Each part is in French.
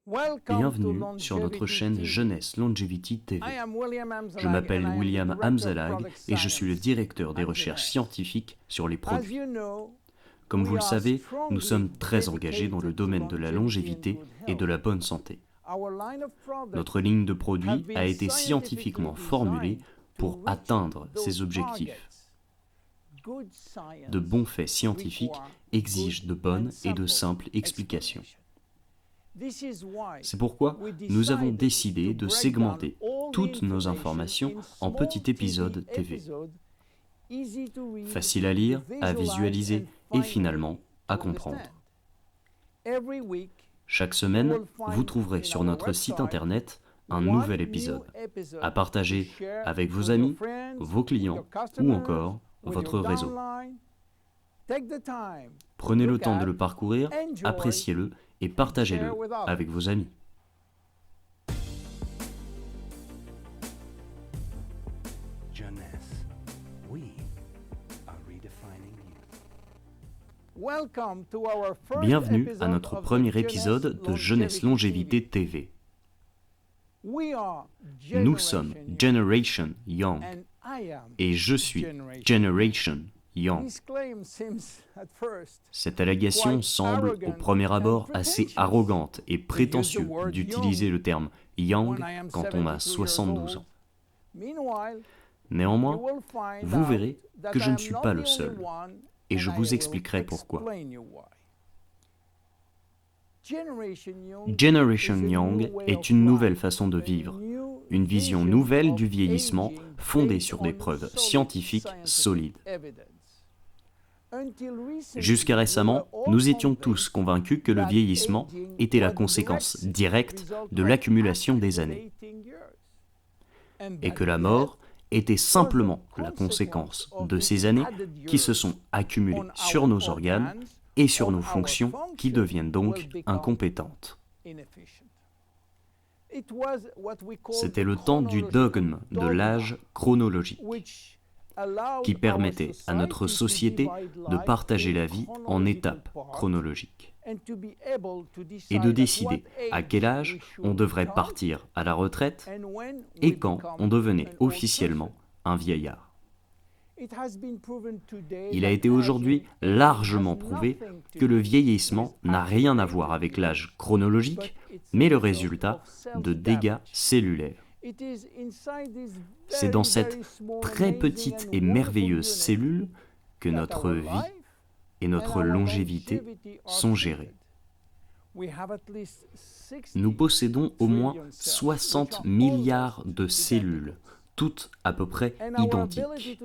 Bienvenue sur notre chaîne Jeunesse Longevity TV. Je m'appelle William Amzalag et je suis le directeur des recherches scientifiques sur les produits. Comme vous le savez, nous sommes très engagés dans le domaine de la longévité et de la bonne santé. Notre ligne de produits a été scientifiquement formulée pour atteindre ces objectifs. De bons faits scientifiques exigent de bonnes et de simples explications. C'est pourquoi nous avons décidé de segmenter toutes nos informations en petits épisodes TV. Faciles à lire, à visualiser et finalement à comprendre. Chaque semaine, vous trouverez sur notre site internet un nouvel épisode à partager avec vos amis, vos clients ou encore votre réseau. Prenez le temps de le parcourir, appréciez-le et partagez-le avec vos amis. Jeunesse, we are redefining you. Bienvenue à notre premier épisode de Jeunesse Longévité TV. Nous sommes Generation Young et je suis Generation Young. Cette allégation semble au premier abord assez arrogante et prétentieuse d'utiliser le terme Young quand on a 72 ans. Néanmoins, vous verrez que je ne suis pas le seul et je vous expliquerai pourquoi. Generation Young est une nouvelle façon de vivre, une vision nouvelle du vieillissement fondée sur des preuves scientifiques solides. Jusqu'à récemment, nous étions tous convaincus que le vieillissement était la conséquence directe de l'accumulation des années et que la mort était simplement la conséquence de ces années qui se sont accumulées sur nos organes et sur nos fonctions qui deviennent donc incompétentes. C'était le temps du dogme de l'âge chronologique qui permettait à notre société de partager la vie en étapes chronologiques et de décider à quel âge on devrait partir à la retraite et quand on devenait officiellement un vieillard. Il a été aujourd'hui largement prouvé que le vieillissement n'a rien à voir avec l'âge chronologique, mais le résultat de dégâts cellulaires. C'est dans cette très petite et merveilleuse cellule que notre vie et notre longévité sont gérées. Nous possédons au moins 60 milliards de cellules, toutes à peu près identiques.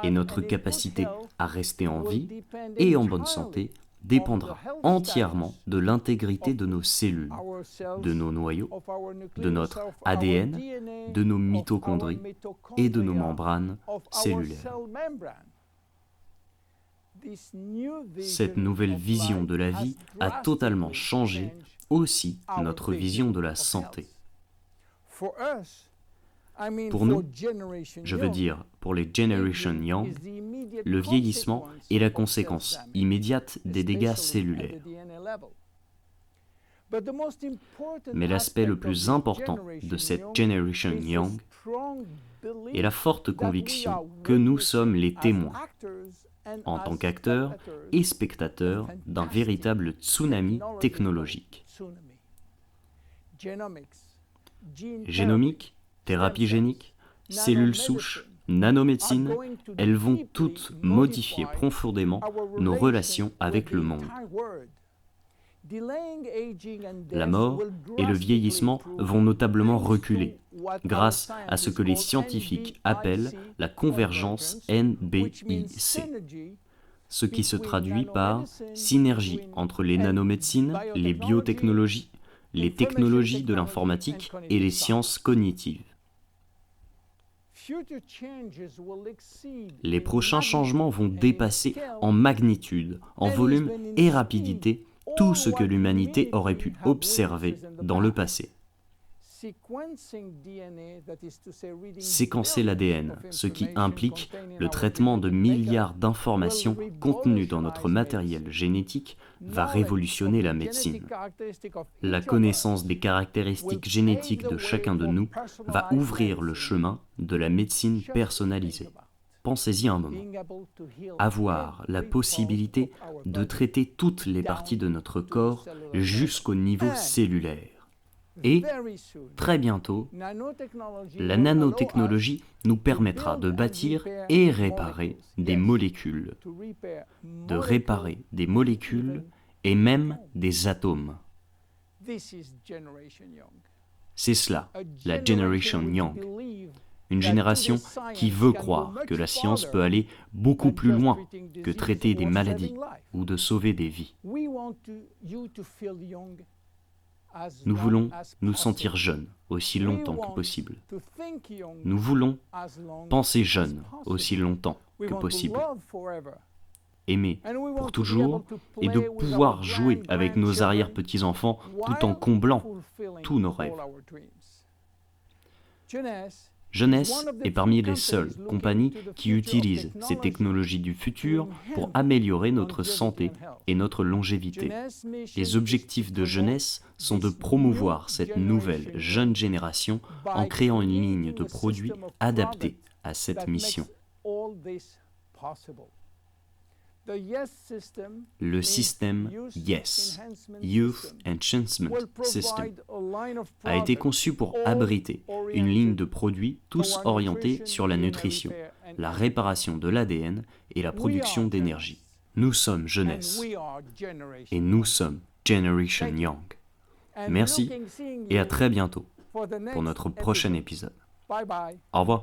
Et notre capacité à rester en vie et en bonne santé dépendra entièrement de l'intégrité de nos cellules, de nos noyaux, de notre ADN, de nos mitochondries et de nos membranes cellulaires. Cette nouvelle vision de la vie a totalement changé aussi notre vision de la santé. Pour nous, je veux dire pour les Generation Young, le vieillissement est la conséquence immédiate des dégâts cellulaires. Mais l'aspect le plus important de cette Generation Young est la forte conviction que nous sommes les témoins, en tant qu'acteurs et spectateurs d'un véritable tsunami technologique. Génomique, thérapie génique, cellules souches, nanomédecine, elles vont toutes modifier profondément nos relations avec le monde. La mort et le vieillissement vont notablement reculer grâce à ce que les scientifiques appellent la convergence NBIC, ce qui se traduit par synergie entre les nanomédecines, les biotechnologies, les technologies de l'informatique et les sciences cognitives. Les prochains changements vont dépasser en magnitude, en volume et rapidité tout ce que l'humanité aurait pu observer dans le passé. Séquencer l'ADN, ce qui implique le traitement de milliards d'informations contenues dans notre matériel génétique, va révolutionner la médecine. La connaissance des caractéristiques génétiques de chacun de nous va ouvrir le chemin de la médecine personnalisée. Pensez-y un moment. Avoir la possibilité de traiter toutes les parties de notre corps jusqu'au niveau cellulaire. Et, très bientôt, la nanotechnologie nous permettra de bâtir et réparer des molécules, et même des atomes. C'est cela, la Generation Young. Une génération qui veut croire que la science peut aller beaucoup plus loin que traiter des maladies ou de sauver des vies. Nous voulons nous sentir jeunes aussi longtemps que possible. Nous voulons penser jeunes aussi longtemps que possible. Aimer pour toujours et de pouvoir jouer avec nos arrière-petits-enfants tout en comblant tous nos rêves. Jeunesse est parmi les seules compagnies qui utilisent ces technologies du futur pour améliorer notre santé et notre longévité. Les objectifs de Jeunesse sont de promouvoir cette nouvelle jeune génération en créant une ligne de produits adaptés à cette mission. Le système YES, Youth Enhancement System, a été conçu pour abriter une ligne de produits tous orientés sur la nutrition, la réparation de l'ADN et la production d'énergie. Nous sommes Jeunesse et nous sommes Generation Young. Merci et à très bientôt pour notre prochain épisode. Au revoir.